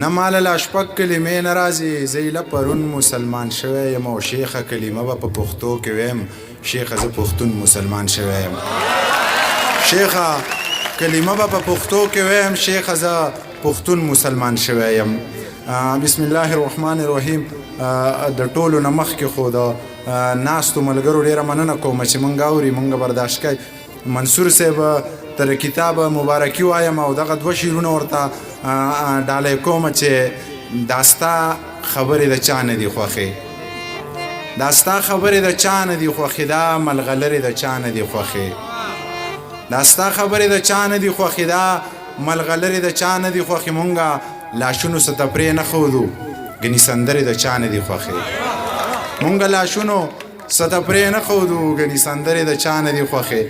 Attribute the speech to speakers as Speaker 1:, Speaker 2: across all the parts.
Speaker 1: نه مال لا شپږ کلمې نه راځي زه پرون مسلمان شوی یم او شیخه کلمه به په پښتو کې ویم شیخه زه پښتون مسلمان شوی یم شیخه کلمه به په پښتو کې ویم شیخه زه پښتون مسلمان شوی یم بسم الله الرحمن الرحیم د ټولو نه مخکې خو د ناستو ملګرو ډېره مننه کوم چې مونږ اوري مونږ برداشت کوي منصور صاحب تر کتاب مبارکي وایم او دغه دوه شعرونه ورته ډالۍ کوم چې دا ستا خبرې د چا نه دي خوښې دا ستا خبرې د چا نه دي خوښې دا ملغلرې د چا نه دي خوښې دا ستا خبرې د چا نه دي خوښې دا ملغلرې د چا نه دي خوښې مونږه لاشونو څه ته پرې نه ښودو ګنې سندرې د چا نه دي خوښې مونږ لاشونو څه ته پرې نه ښودو ګنې سندرې د چا نه دي خوښې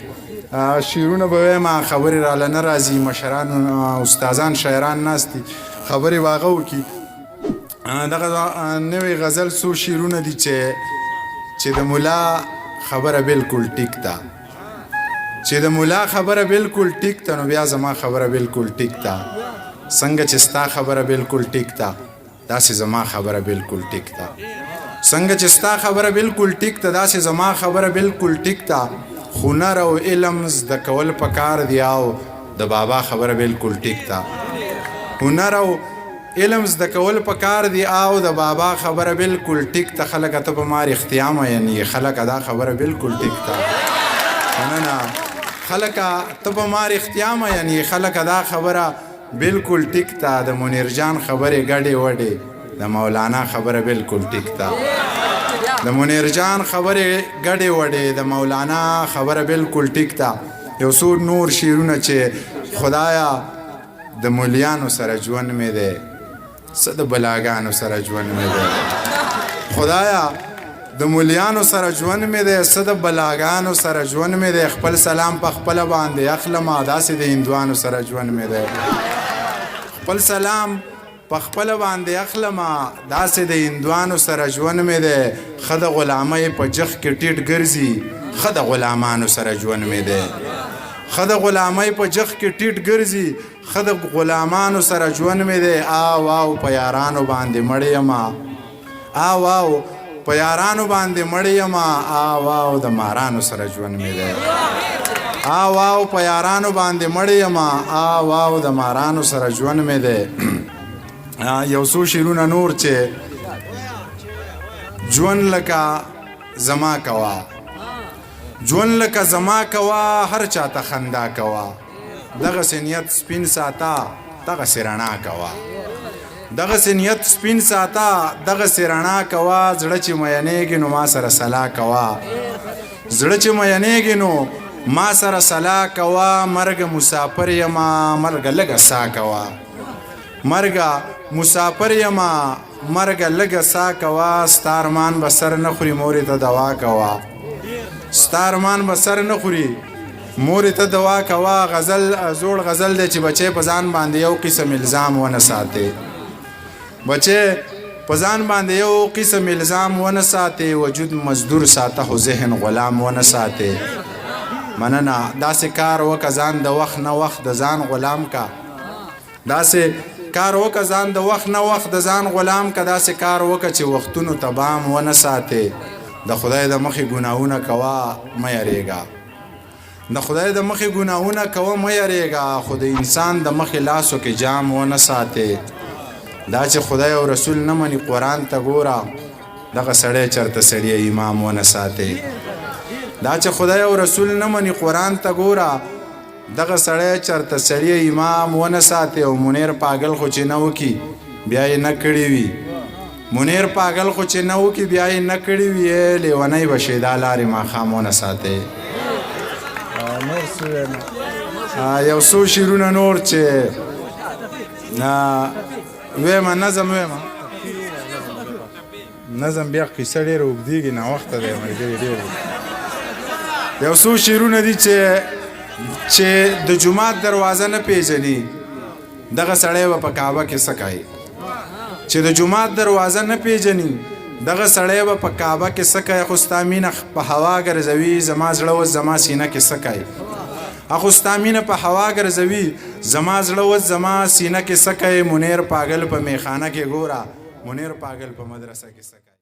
Speaker 1: شعرونه به وایم خبرې راله نه راځي مشران استادان شاعران ناست دي خبرې به هغه وکړي دغه نوی غزل څو شعرونه دي چې د ملا خبره بالکل ټیک ده چې د ملا خبره بالکل ټیک ده نو بیا زما خبره بالکل ټیک ده څنګه چې ستا خبره بالکل ټیک ده داسې زما خبره بالکل ټیک ده څنګه چې ستا خبره بالکل ټیک ده داسې زما خبره بالکل ټیک ده هنر او علم زده کول پکار دی او د بابا خبره بالکل ټیک ده هنر او علم زده کول پکار دی او د بابا خبره بالکل ټیک ده خلک ته په مار اختیام یعنی خلک دا خبره بالکل ټیک ده نه خلک ته په مار اختیام یعنی خلک دا خبره بالکل ټیک ده د منیر جان خبره غړې وړې د مولانا خبره بالکل ټیک ده د منیر جان خبرې ګډې وډې د مولانا خبره بالکل ټیک ده یو څو نور شعرونه چې خدایا د مولیانو سره ژوند مې دی څه د بلاګانو سره ژوند مې دی خدایا د مولیانو سره ژوند مې دی څه د بلاګانو سره ژوند مې دی خپل سلام په خپله باندې اخلمه داسې د هندوانو سره ژوند مې دی خپل سلام په خپله باندې اخلمه داسې د هندوانو سره ژوند مې دی ښه د غلامۍ په جخ کې ټیټ ګرځي ښه د غلامانو سره ژوند مې دی ښه د غلامۍ په جخ کې ټیټ ګرځي ښه د غلامانو سره ژوند مې دی آو آو په یارانو باندې مړ یمه آو آو په یارانو باندې مړ یمه آو آو د مارانو سره ژوند مې دی آو آو په یارانو باندې مړ یمه آو آو د مارانو سره ژوند مې دی یو څو شعرونه نور چې ژوند لکه زما کوا ژوند لکه زما کوا هر چاته خندا کوا دغسې نیت سپین ساته دغسې رڼا کوا دغسې نیت سپین ساته دغسې رڼا کوا زړه چې مینېږي نو ما سره صلا کوا زړه چې مینېږي نو ما سره صلا کوا مرګ مسافر یما مرګ لږه سا کوا مرګه مسافر یما مرګه لږه سا کوا ستا ارمان به سر نه خوري مورې ته دوا کوا ستا ارمان به سر نه خوري مورې ته دوا کوا غزل زوړ غزل دی چې بچی په ځان باندې یو قسم الزام ونه ساتې بچی په ځان باندې یو قسم الزام ونه ساتې وجود مزدور ساته خو ذهن غلام ونه ساتې مننه داسې کار وکه ځان د وخت نه وخت د ځان غلام کا داسې کار وکه ځان د وخت نه وخت د ځان غلام که داسې کار وکه چې وختونو ته بام ونه ساتې د خدای د مخې ګناهونه کوه مه یریږه د خدای د مخې ګناهونه کوه مه یریږه خو د انسان د مخې لاسو کې جام ونه ساتې دا چې خدای او رسول نه مني قرآن ته ګوره دغه سړی چرته سړی امام ونه ساتې دا چې خدای او رسول نه مني قرآن ته ګوره دغه سړی چرته سړی امام ونه ساتې او منیر پاگل خو چې نه وکي بیا یې نه کړي وي منیر پاگل خو چې نه وکي بیا یې نه کړي وي لیونی به شي دا لارې ماښام ونه ساتې یو څو شعرونه نور چې ویمه نظم ویمه نظم بیا قصه ډېره اوږدېږي ناوخته دی ملګري ډېر یو څو شعرونه دي چې د جومات دروازه نه پیژني دغه سړی به په کعبه کې څه کوي چې د جومات دروازه نه پیژني دغه سړی به په کعبه کې څه کوي خو ستا مینه په هوا ګرځوي زما زړه اوس زما سینه کې څه کوي اخو ستا مینه په هوا ګرځوي زما زړه اوس زما سینه کې څه کوي منیر پاگل په میخانه کې ګوره منیر پاگل په مدرسه کې څه کوي